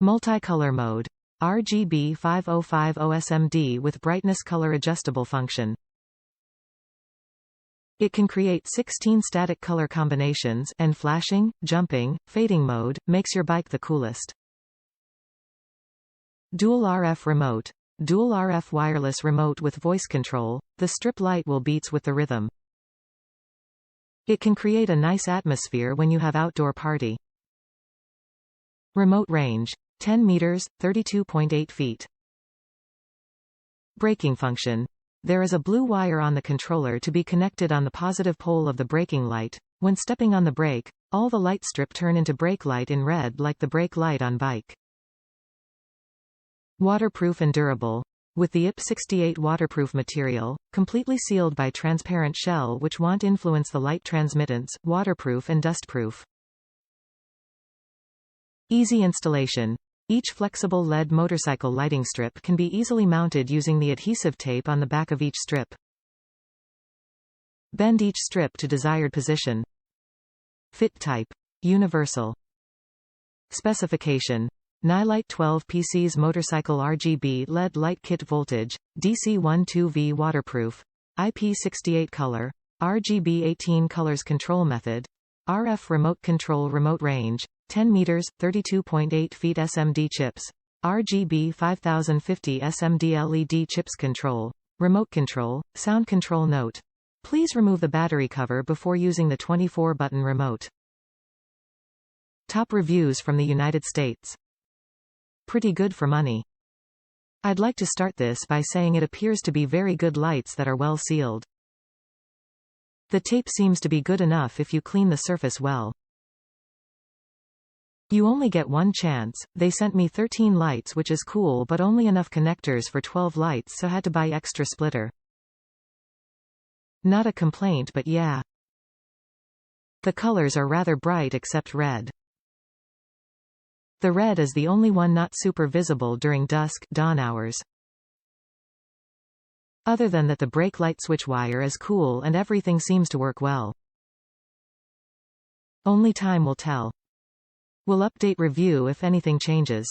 Multicolor mode. RGB 5050 SMD with brightness color adjustable function. It can create 16 static color combinations, and flashing, jumping, fading mode makes your bike the coolest. Dual RF remote. Dual RF wireless remote with voice control. The strip light will beats with the rhythm. It can create a nice atmosphere when you have outdoor party. Remote range. 10 meters, 32.8 feet. Braking function. There is a blue wire on the controller to be connected on the positive pole of the braking light. When stepping on the brake, all the light strip turn into brake light in red like the brake light on bike. Waterproof and durable. With the IP68 waterproof material, completely sealed by transparent shell which won't influence the light transmittance, waterproof and dustproof. Easy installation. Each flexible LED motorcycle lighting strip can be easily mounted using the adhesive tape on the back of each strip. Bend each strip to desired position. Fit type. Universal. Specification. Nilight 12 PCs motorcycle RGB LED light kit voltage, DC12V waterproof, IP68 color, RGB 18 colors control method, RF remote control remote range, 10 meters, 32.8 feet SMD chips, RGB 5050 SMD LED chips control, remote control, sound control note. Please remove the battery cover before using the 24-button remote. Top reviews from the United States. Pretty good for money. I'd like to start this by saying it appears to be very good lights that are well sealed. The tape seems to be good enough if you clean the surface well. You only get one chance. They sent me 13 lights, which is cool, but only enough connectors for 12 lights, so had to buy extra splitter. Not a complaint, but yeah. The colors are rather bright except red. The red is the only one not super visible during dusk, dawn hours. Other than that, the brake light switch wire is cool and everything seems to work well. Only time will tell. We'll update review if anything changes.